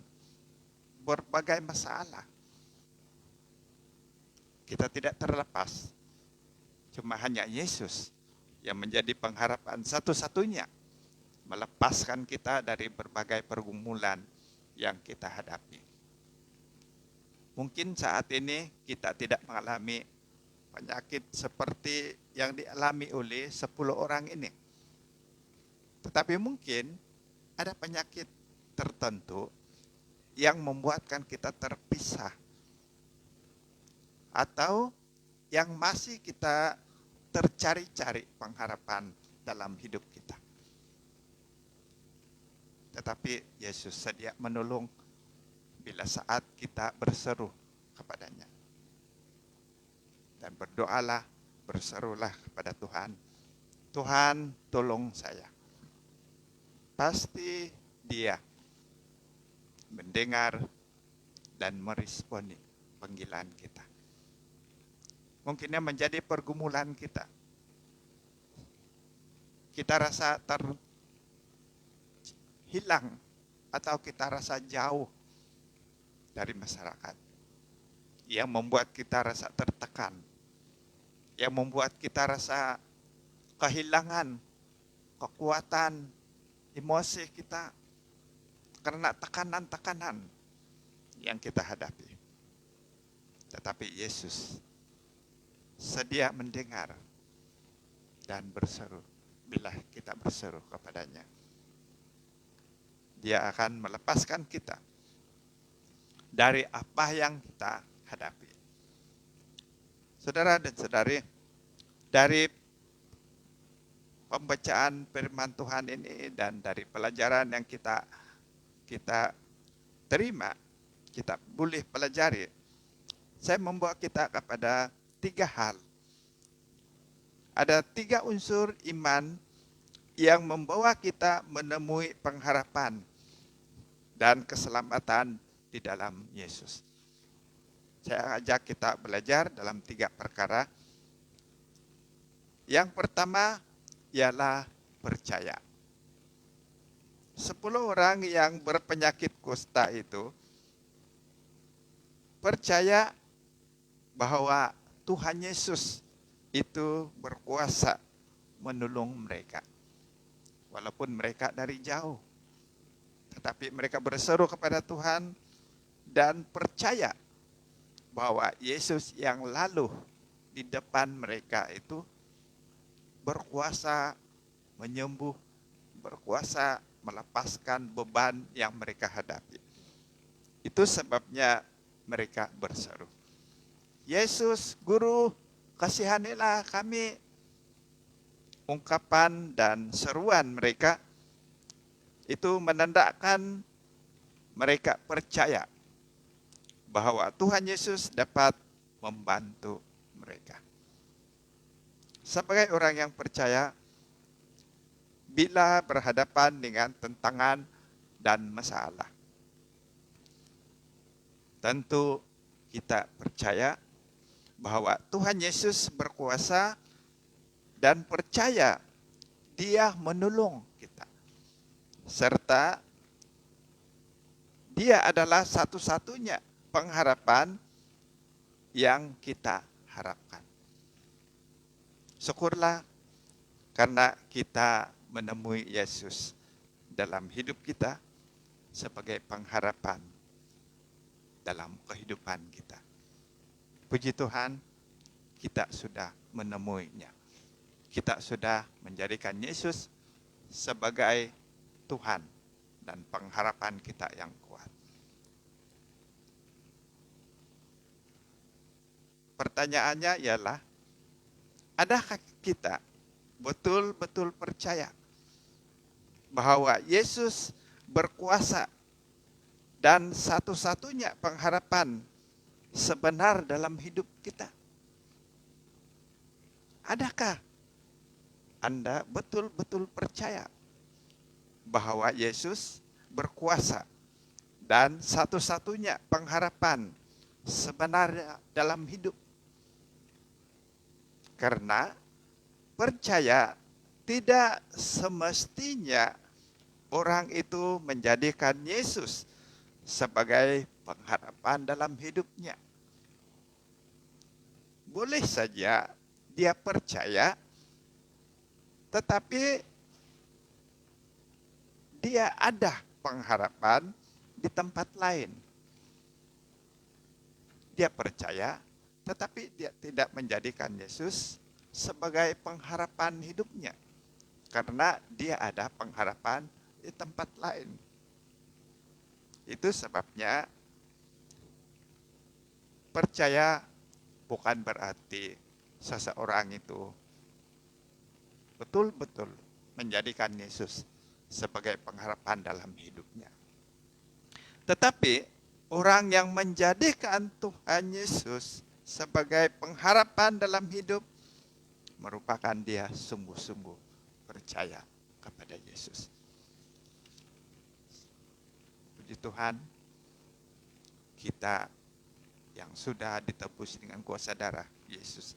berbagai masalah. Kita tidak terlepas. Cuma hanya Yesus yang menjadi pengharapan satu-satunya melepaskan kita dari berbagai pergumulan yang kita hadapi. Mungkin saat ini kita tidak mengalami penyakit seperti yang dialami oleh 10 orang ini. Tetapi mungkin ada penyakit tertentu yang membuatkan kita terpisah. Atau yang masih kita tercari-cari pengharapan dalam hidup kita. Tetapi Yesus sedia menolong bila saat kita berseru kepadanya. Dan berdoalah, berserulah kepada Tuhan. Tuhan, tolong saya. Pasti Dia mendengar dan meresponi panggilan kita. Mungkinnya menjadi pergumulan kita. Kita rasa terhilang atau kita rasa jauh dari masyarakat. Yang membuat kita rasa tertekan. Yang membuat kita rasa kehilangan kekuatan emosi kita karena tekanan-tekanan yang kita hadapi. Tetapi Yesus sedia mendengar dan berseru bila kita berseru kepadanya. Dia akan melepaskan kita dari apa yang kita hadapi. Saudara dan saudari, dari pembacaan firman Tuhan ini dan dari pelajaran yang kita terima, kita boleh pelajari, saya membawa kita kepada 3 hal. Ada 3 unsur iman yang membawa kita menemui pengharapan dan keselamatan di dalam Yesus. Saya ajak kita belajar dalam 3 perkara. Yang pertama ialah percaya. 10 orang yang berpenyakit kusta itu percaya bahwa Tuhan Yesus itu berkuasa menolong mereka. Walaupun mereka dari jauh, tetapi mereka berseru kepada Tuhan dan percaya bahwa Yesus yang lalu di depan mereka itu berkuasa menyembuh, berkuasa melepaskan beban yang mereka hadapi. Itu sebabnya mereka berseru, Yesus, Guru, kasihanilah kami. Ungkapan dan seruan mereka itu menandakan mereka percaya bahwa Tuhan Yesus dapat membantu mereka. Sebagai orang yang percaya, bila berhadapan dengan tantangan dan masalah, tentu kita percaya bahwa Tuhan Yesus berkuasa dan percaya Dia menolong kita. Serta Dia adalah satu-satunya pengharapan yang kita harapkan. Syukurlah karena kita menemui Yesus dalam hidup kita sebagai pengharapan dalam kehidupan kita. Puji Tuhan, kita sudah menemuinya. Kita sudah menjadikan Yesus sebagai Tuhan dan pengharapan kita yang kuat. Pertanyaannya ialah, adakah kita betul-betul percaya bahwa Yesus berkuasa dan satu-satunya pengharapan sebenar dalam hidup kita? Adakah Anda betul-betul percaya bahwa Yesus berkuasa dan satu-satunya pengharapan sebenarnya dalam hidup? Karena percaya tidak semestinya orang itu menjadikan Yesus sebagai pengharapan dalam hidupnya. Boleh saja dia percaya, tetapi dia ada pengharapan di tempat lain. Dia percaya, tetapi dia tidak menjadikan Yesus sebagai pengharapan hidupnya. Karena dia ada pengharapan di tempat lain. Itu sebabnya percaya bukan berarti seseorang itu betul-betul menjadikan Yesus sebagai pengharapan dalam hidupnya. Tetapi orang yang menjadikan Tuhan Yesus sebagai pengharapan dalam hidup merupakan dia sungguh-sungguh percaya kepada Yesus. Puji Tuhan, kita yang sudah ditebus dengan kuasa darah Yesus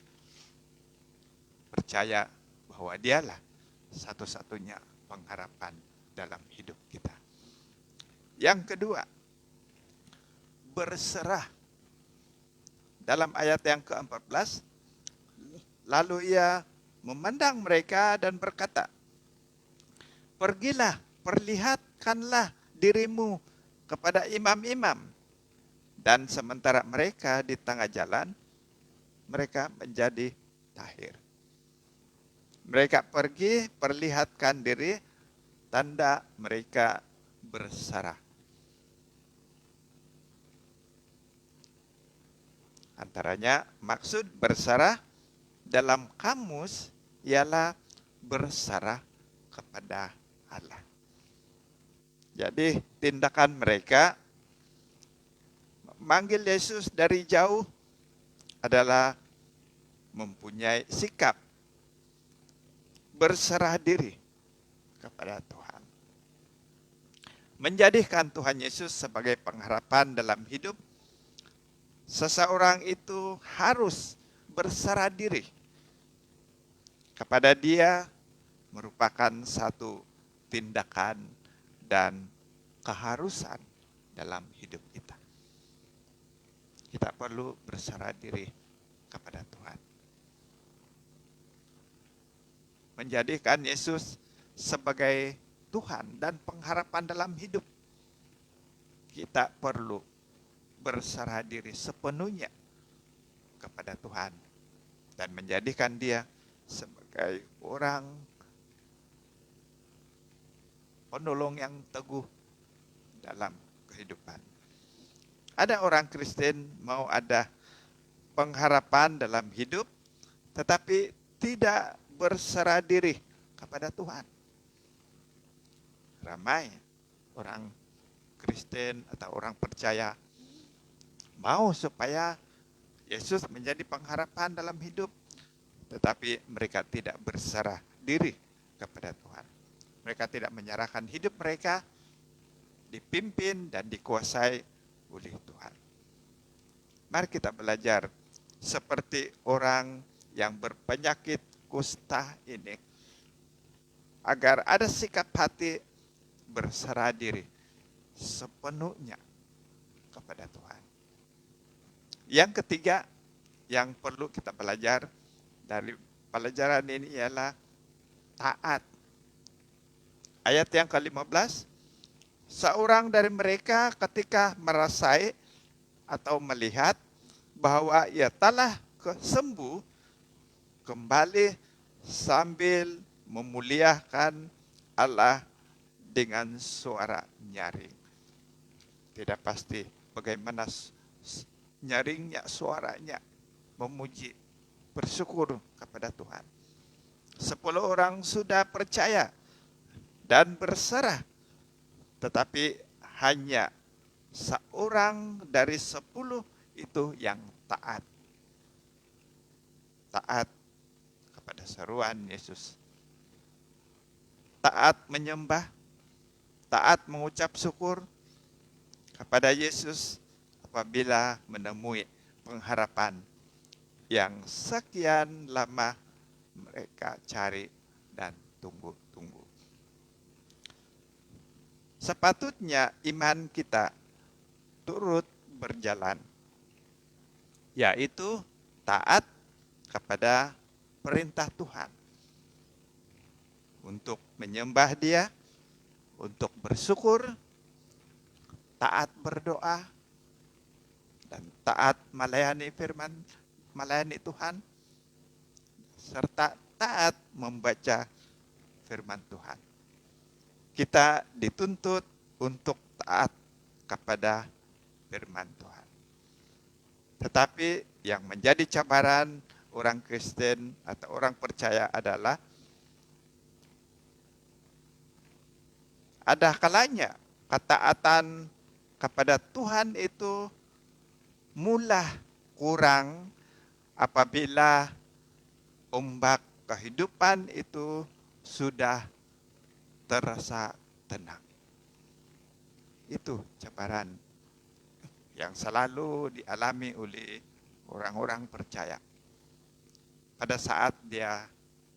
percaya bahwa dialah satu-satunya pengharapan dalam hidup kita. Yang kedua, berserah. Dalam ayat yang ke-14, lalu ia memandang mereka dan berkata, pergilah, perlihatkanlah dirimu kepada imam-imam. Dan sementara mereka di tengah jalan, mereka menjadi tahir. Mereka pergi perlihatkan diri, tanda mereka bersarah. Antaranya maksud bersarah dalam kamus ialah bersarah kepada Allah. Jadi tindakan mereka manggil Yesus dari jauh adalah mempunyai sikap berserah diri kepada Tuhan. Menjadikan Tuhan Yesus sebagai pengharapan dalam hidup, seseorang itu harus berserah diri kepada Dia, merupakan satu tindakan dan keharusan dalam hidup kita. Kita perlu berserah diri kepada Tuhan. Menjadikan Yesus sebagai Tuhan dan pengharapan dalam hidup. Kita perlu berserah diri sepenuhnya kepada Tuhan dan menjadikan Dia sebagai orang penolong yang teguh dalam kehidupan. Ada orang Kristen mau ada pengharapan dalam hidup, tetapi tidak berserah diri kepada Tuhan. Ramai orang Kristen atau orang percaya mau supaya Yesus menjadi pengharapan dalam hidup, tetapi mereka tidak berserah diri kepada Tuhan. Mereka tidak menyerahkan hidup mereka dipimpin dan dikuasai oleh Tuhan. Mari kita belajar seperti orang yang berpenyakit kusta ini, agar ada sikap hati berserah diri sepenuhnya kepada Tuhan. Yang ketiga yang perlu kita belajar dari pelajaran ini ialah taat. Ayat yang ke-15, seorang dari mereka ketika merasai atau melihat bahwa ia telah sembuh, kembali sambil memuliakan Allah dengan suara nyaring. Tidak pasti bagaimana nyaringnya suaranya, memuji, bersyukur kepada Tuhan. 10 orang sudah percaya dan berserah, tetapi hanya seorang dari 10 itu yang taat. Taat kepada seruan Yesus. Taat menyembah, taat mengucap syukur kepada Yesus apabila menemui pengharapan yang sekian lama mereka cari dan tunggu-tunggu. Sepatutnya iman kita turut berjalan, yaitu taat kepada perintah Tuhan, untuk menyembah Dia, untuk bersyukur, taat berdoa, dan taat melayani firman, melayani Tuhan, serta taat membaca firman Tuhan. Kita dituntut untuk taat kepada firman Tuhan. Tetapi yang menjadi cabaran orang Kristen atau orang percaya adalah ada kalanya ketaatan kepada Tuhan itu mulai kurang apabila ombak kehidupan itu sudah terasa tenang. Itu cabaran yang selalu dialami oleh orang-orang percaya. Pada saat dia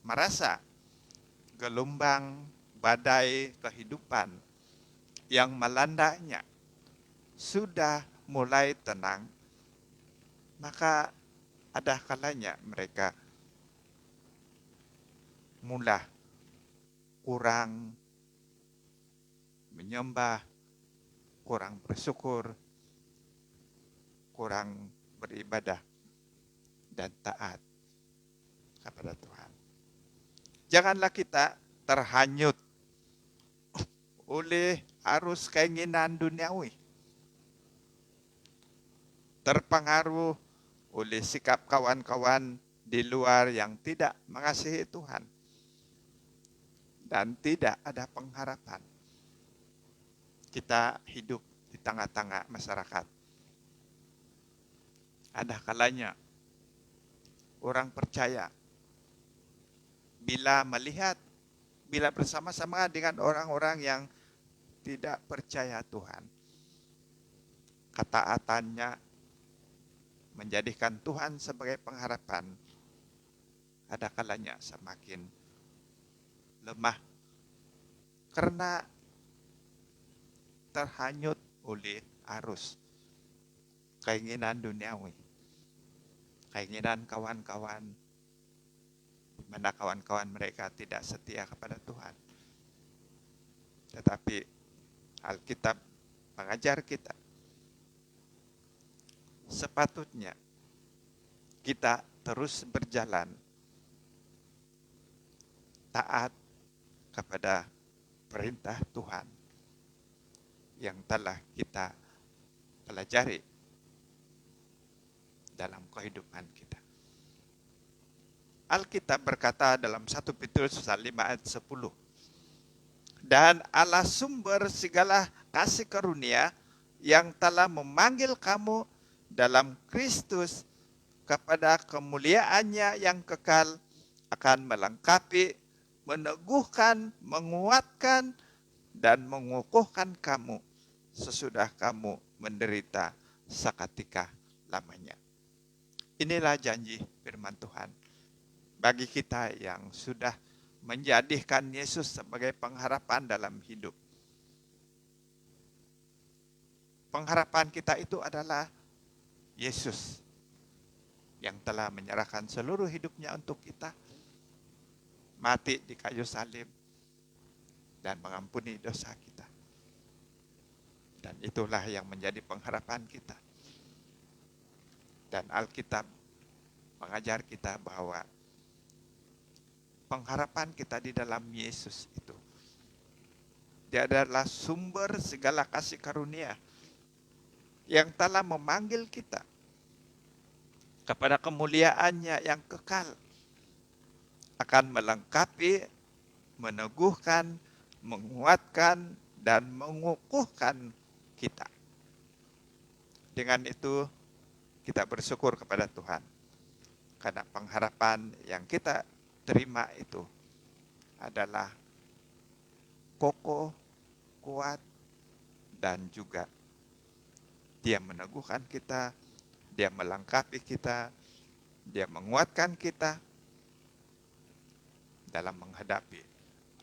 merasa gelombang badai kehidupan yang melandanya sudah mulai tenang, maka ada kalanya mereka mulai kurang menyembah kurang bersyukur, kurang beribadah, dan taat kepada Tuhan. Janganlah kita terhanyut oleh arus keinginan duniawi, terpengaruh oleh sikap kawan-kawan di luar yang tidak mengasihi Tuhan dan tidak ada pengharapan. Kita hidup di tengah-tengah masyarakat. Ada kalanya orang percaya bila bersama-sama dengan orang-orang yang tidak percaya Tuhan, ketaatannya menjadikan Tuhan sebagai pengharapan, ada kalanya semakin lemah karena terhanyut oleh arus keinginan duniawi, keinginan kawan-kawan, di mana kawan-kawan mereka tidak setia kepada Tuhan. Tetapi Alkitab mengajar kita, sepatutnya kita terus berjalan taat kepada perintah Tuhan yang telah kita pelajari dalam kehidupan kita. Alkitab berkata dalam 1 Petrus 5 ayat 10, dan Allah sumber segala kasih karunia yang telah memanggil kamu dalam Kristus kepada kemuliaannya yang kekal akan melengkapi, meneguhkan, menguatkan, dan mengukuhkan kamu sesudah kamu menderita seketika lamanya. Inilah janji firman Tuhan bagi kita yang sudah menjadikan Yesus sebagai pengharapan dalam hidup. Pengharapan kita itu adalah Yesus yang telah menyerahkan seluruh hidupnya untuk kita, mati di kayu salib dan mengampuni dosa kita. Dan itulah yang menjadi pengharapan kita. Dan Alkitab mengajar kita bahwa pengharapan kita di dalam Yesus itu, Dia adalah sumber segala kasih karunia yang telah memanggil kita kepada kemuliaannya yang kekal, akan melengkapi, meneguhkan, menguatkan, dan mengukuhkan kita. Dengan itu kita bersyukur kepada Tuhan karena pengharapan yang kita terima itu adalah kokoh, kuat, dan juga Dia meneguhkan kita, Dia melengkapi kita, Dia menguatkan kita dalam menghadapi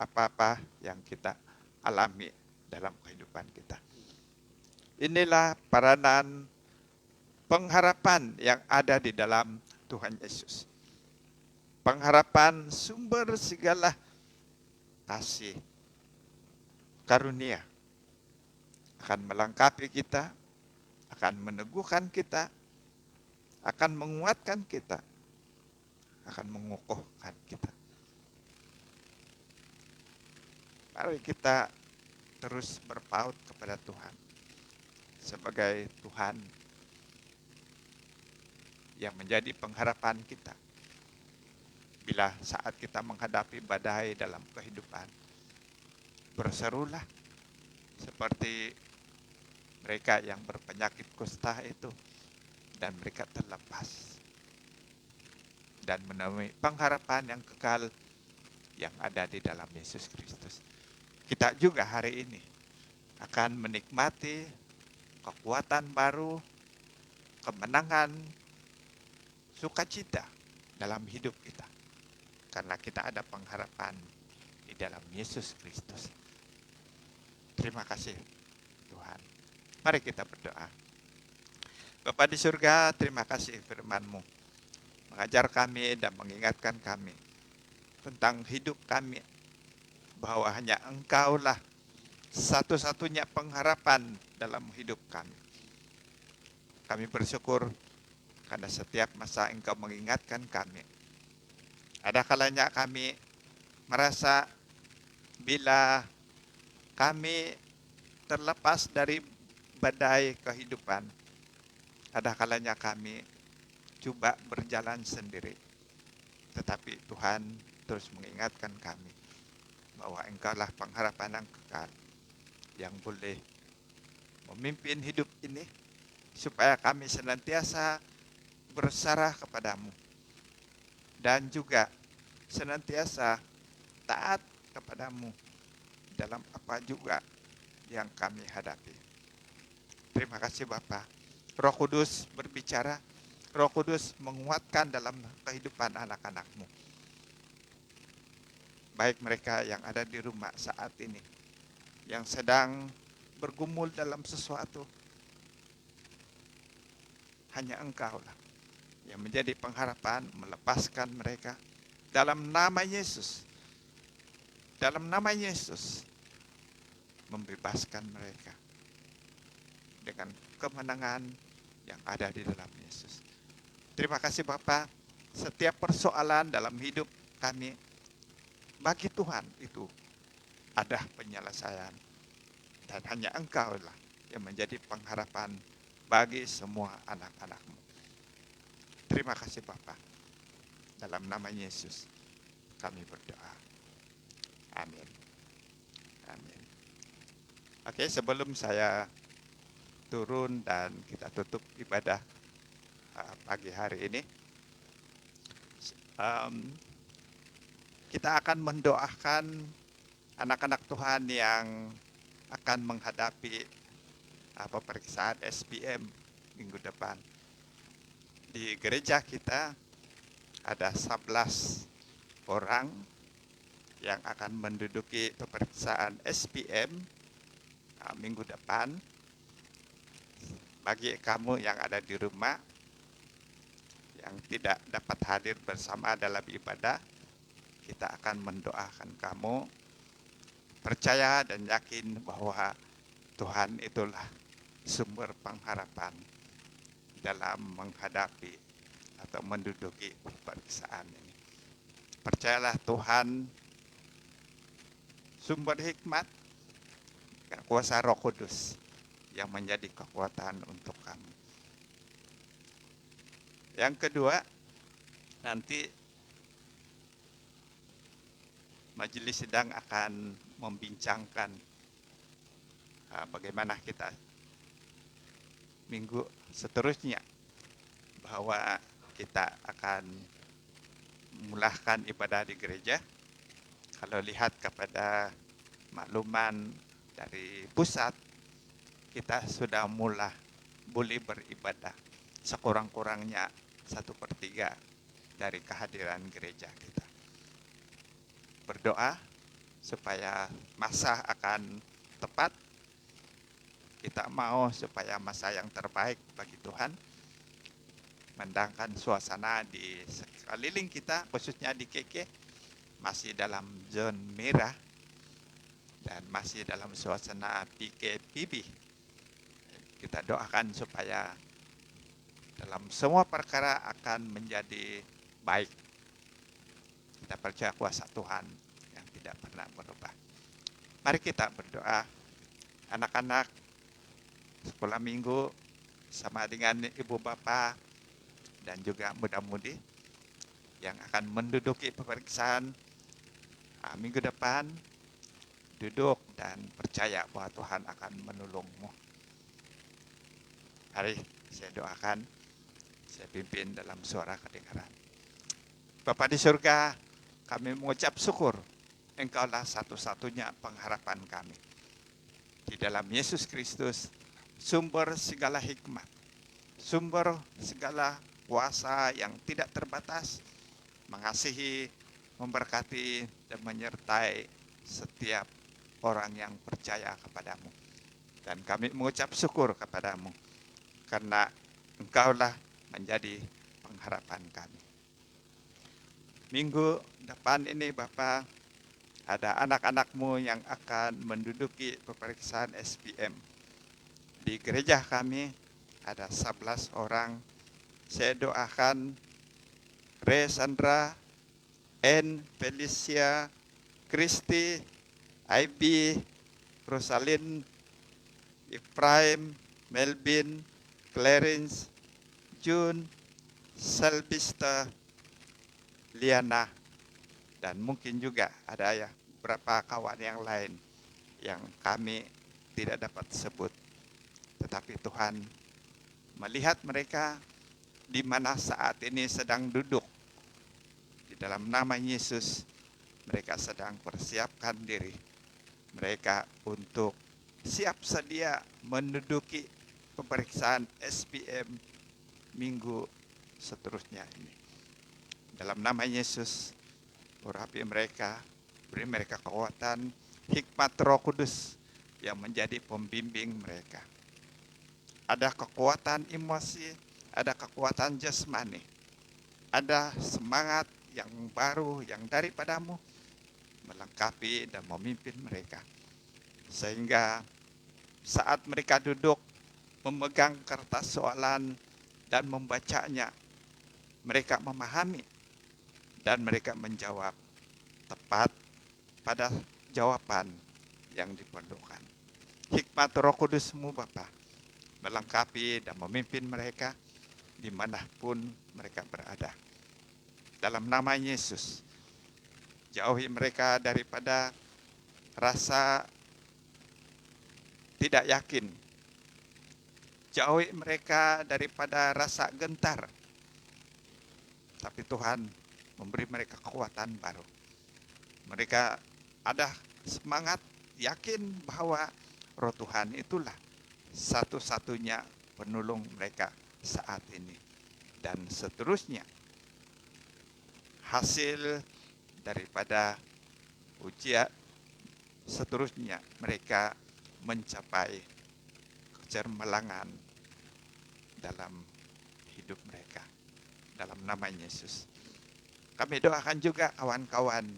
apa-apa yang kita alami dalam kehidupan kita. Inilah peranan pengharapan yang ada di dalam Tuhan Yesus. Pengharapan sumber segala kasih karunia akan melengkapi kita, akan meneguhkan kita, akan menguatkan kita, akan mengukuhkan kita. Mari kita terus berpaut kepada Tuhan sebagai Tuhan yang menjadi pengharapan kita. Bila saat kita menghadapi badai dalam kehidupan, berserulah seperti mereka yang berpenyakit kusta itu, dan mereka terlepas dan menemui pengharapan yang kekal yang ada di dalam Yesus Kristus. Kita juga hari ini akan menikmati kekuatan baru, kemenangan, sukacita dalam hidup kita. Karena kita ada pengharapan di dalam Yesus Kristus. Terima kasih Tuhan. Mari kita berdoa. Bapa di surga, terima kasih firman-Mu. Mengajar kami dan mengingatkan kami tentang hidup kami. Bahwa hanya Engkaulah satu-satunya pengharapan dalam hidup kami. Kami bersyukur karena setiap masa Engkau mengingatkan kami. Ada kalanya kami merasa bila kami terlepas dari badai kehidupan, ada kalanya kami coba berjalan sendiri. Tetapi Tuhan terus mengingatkan kami bahwa Engkaulah pengharapan yang kekal yang boleh memimpin hidup ini supaya kami senantiasa bersarah kepadamu dan juga senantiasa taat kepadamu dalam apa juga yang kami hadapi. Terima kasih Bapa. Roh Kudus berbicara, Roh Kudus menguatkan dalam kehidupan anak-anak-Mu. Baik mereka yang ada di rumah saat ini, yang sedang bergumul dalam sesuatu, hanya Engkau lah yang menjadi pengharapan melepaskan mereka. Dalam nama Yesus, dalam nama Yesus, membebaskan mereka dengan kemenangan yang ada di dalam Yesus. Terima kasih Bapa. Setiap persoalan dalam hidup kami, bagi Tuhan itu ada penyelesaian. Dan hanya Engkau lah yang menjadi pengharapan bagi semua anak-anak-Mu. Terima kasih Bapa. Dalam nama Yesus kami berdoa. Amin. Amin. Oke, sebelum saya turun dan kita tutup ibadah pagi hari ini, kita akan mendoakan anak-anak Tuhan yang akan menghadapi pemeriksaan SPM minggu depan. Di gereja kita ada 11 orang yang akan menduduki pemeriksaan SPM minggu depan. Bagi kamu yang ada di rumah yang tidak dapat hadir bersama dalam ibadah, kita akan mendoakan kamu. Percaya dan yakin bahwa Tuhan itulah sumber pengharapan dalam menghadapi atau menduduki pemeriksaan ini. Percayalah Tuhan sumber hikmat dan kuasa Roh Kudus yang menjadi kekuatan untuk kamu. Yang kedua, nanti majelis sidang akan membincangkan bagaimana kita minggu seterusnya, bahwa kita akan memulahkan ibadah di gereja. Kalau lihat kepada makluman dari pusat, kita sudah boleh beribadah sekurang-kurangnya 1/3 dari kehadiran gereja kita. Berdoa supaya masa akan tepat. Kita mau supaya masa yang terbaik bagi Tuhan. Mendangkan suasana di sekeliling kita, khususnya di KK, masih dalam zona merah dan masih dalam suasana PKPB. Kita doakan supaya dalam semua perkara akan menjadi baik. Kita percaya kuasa Tuhan yang tidak pernah berubah. Mari kita berdoa. Anak-anak sekolah minggu sama dengan ibu bapak dan juga muda-mudi yang akan menduduki pemeriksaan minggu depan, duduk dan percaya bahwa Tuhan akan menolongmu. Mari saya doakan, saya pimpin dalam suara kedengaran. Bapa di surga, kami mengucap syukur, Engkaulah satu-satunya pengharapan kami. Di dalam Yesus Kristus, sumber segala hikmat, sumber segala kuasa yang tidak terbatas, mengasihi, memberkati, dan menyertai setiap orang yang percaya kepadamu. Dan kami mengucap syukur kepadamu, karena Engkaulah menjadi pengharapan kami. Minggu depan ini Bapak, ada anak-anakmu yang akan menduduki peperiksaan SPM. Di gereja kami ada 11 orang. Saya doakan Re Sandra, N, Felicia, Kristi, Ivy, Rosalind, Ephraim, Melvin, Clarence, June, Selvista, Liana, dan mungkin juga ada ya beberapa kawan yang lain yang kami tidak dapat sebut. Tetapi Tuhan melihat mereka di mana saat ini sedang duduk. Di dalam nama Yesus, mereka sedang persiapkan diri mereka untuk siap sedia menduduki pemeriksaan SPM minggu seterusnya ini. Dalam nama Yesus, urapi mereka, beri mereka kekuatan, hikmat Roh Kudus yang menjadi pembimbing mereka. Ada kekuatan emosi, ada kekuatan jasmani, ada semangat yang baru yang daripadamu melengkapi dan memimpin mereka. Sehingga saat mereka duduk memegang kertas soalan dan membacanya, mereka memahami dan mereka menjawab tepat pada jawaban yang diperlukan. Hikmat Roh Kudus-Mu Bapa melengkapi dan memimpin mereka dimanapun mereka berada. Dalam nama Yesus, jauhi mereka daripada rasa tidak yakin. Jauhi mereka daripada rasa gentar. Tapi Tuhan memberi mereka kekuatan baru. Mereka ada semangat yakin bahwa Roh Tuhan itulah satu-satunya penolong mereka saat ini. Dan seterusnya, hasil daripada ujian seterusnya mereka mencapai kecermelangan dalam hidup mereka. Dalam nama Yesus. Kami doakan juga kawan-kawan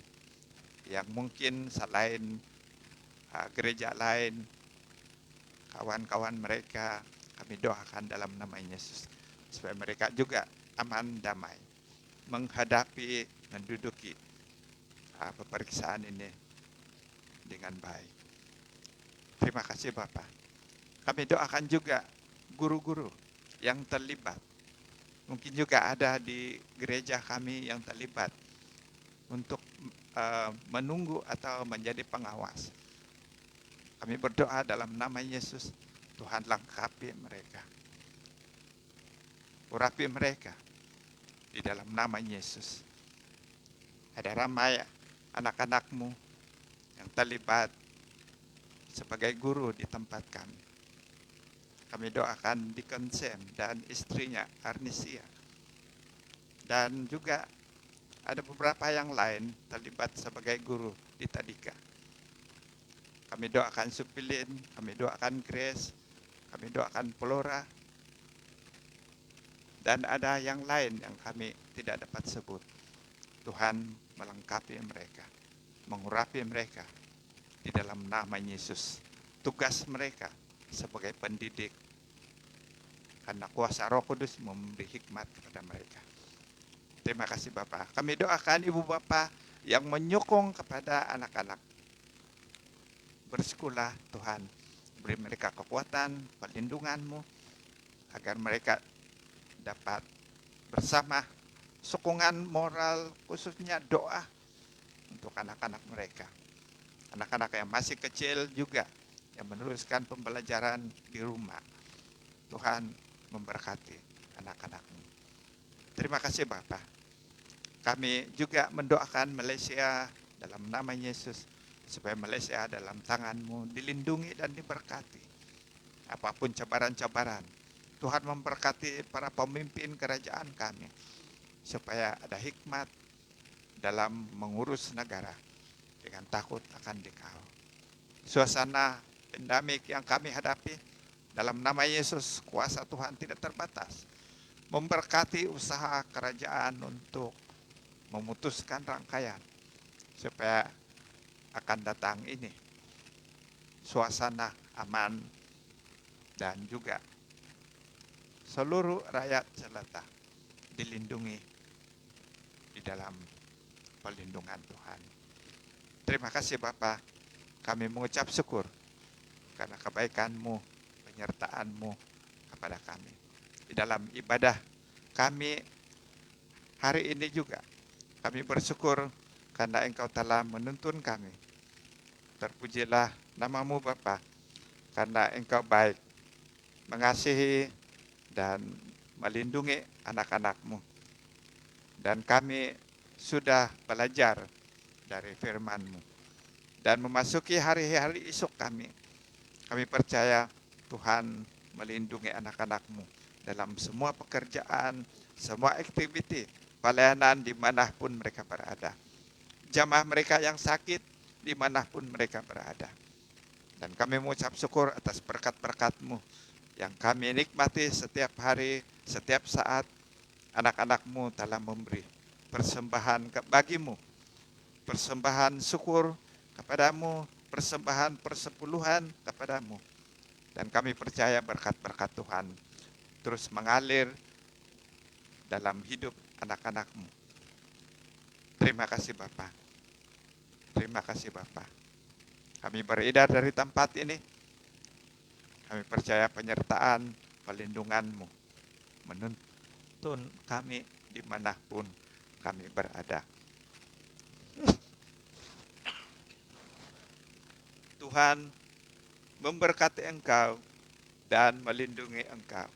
yang mungkin selain gereja lain, kawan-kawan mereka, kami doakan dalam nama Yesus supaya mereka juga aman damai menghadapi menduduki peperiksaan ini dengan baik. Terima kasih Bapak. Kami doakan juga guru-guru yang terlibat. Mungkin juga ada di gereja kami yang terlibat untuk menunggu atau menjadi pengawas. Kami berdoa dalam nama Yesus, Tuhan lengkapi mereka. Urapi mereka di dalam nama Yesus. Ada ramai anak-anakmu yang terlibat sebagai guru di tempat kami. Kami doakan Deacon Sam dan istrinya Arnisia. Dan juga ada beberapa yang lain terlibat sebagai guru di Tadika. Kami doakan Supilin, kami doakan Grace, kami doakan Pelora. Dan ada yang lain yang kami tidak dapat sebut. Tuhan melengkapi mereka, mengurapi mereka di dalam nama Yesus. Tugas mereka sebagai pendidik, karena kuasa Roh Kudus memberi hikmat kepada mereka. Terima kasih Bapak. Kami doakan Ibu Bapak yang menyokong kepada anak-anak bersekolah. Tuhan beri mereka kekuatan, perlindungan-Mu, agar mereka dapat bersama sokongan moral, khususnya doa untuk anak-anak mereka. Anak-anak yang masih kecil juga yang meneruskan pembelajaran di rumah. Tuhan memberkati anak-anak-Mu. Terima kasih Bapak. Kami juga mendoakan Malaysia dalam nama Yesus, supaya Malaysia dalam tangan-Mu dilindungi dan diberkati. Apapun cabaran-cabaran, Tuhan memberkati para pemimpin kerajaan kami, supaya ada hikmat dalam mengurus negara dengan takut akan Dikau. Suasana endemik yang kami hadapi, dalam nama Yesus, kuasa Tuhan tidak terbatas. Memberkati usaha kerajaan untuk memutuskan rangkaian, supaya akan datang ini. Suasana aman dan juga seluruh rakyat jelata dilindungi di dalam perlindungan Tuhan. Terima kasih Bapa, kami mengucap syukur karena kebaikan-Mu, penyertaan-Mu kepada kami. Di dalam ibadah kami hari ini juga, kami bersyukur karena Engkau telah menuntun kami. Terpujilah nama-Mu Bapa, karena Engkau baik, mengasihi dan melindungi anak-anak-Mu. Dan kami sudah belajar dari firman-Mu. Dan memasuki hari-hari esok kami percaya Tuhan melindungi anak-anak-Mu dalam semua pekerjaan, semua aktiviti, pelayanan dimanapun mereka berada. Jamaah mereka yang sakit dimanapun mereka berada. Dan kami mengucap syukur atas berkat-berkat-Mu yang kami nikmati setiap hari, setiap saat. Anak-anak-Mu telah memberi persembahan bagimu, persembahan syukur kepadamu, persembahan persepuluhan kepadamu. Dan kami percaya berkat-berkat Tuhan terus mengalir dalam hidup anak-anak-Mu. Terima kasih Bapa. Terima kasih Bapa. Kami beredar dari tempat ini. Kami percaya penyertaan, perlindungan-Mu menuntun kami dimanapun kami berada. Tuhan memberkati engkau dan melindungi engkau.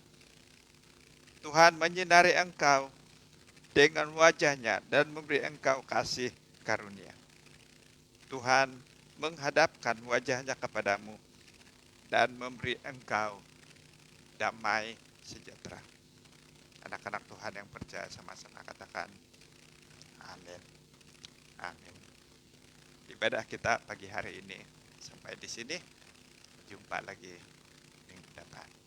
Tuhan menyinari engkau dengan wajah-Nya dan memberi engkau kasih karunia. Tuhan menghadapkan wajah-Nya kepadamu dan memberi engkau damai sejahtera. Anak-anak Tuhan yang percaya sama-sama katakan amin. Amin. Ibadah kita pagi hari ini sampai di sini. Jumpa lagi minggu depan.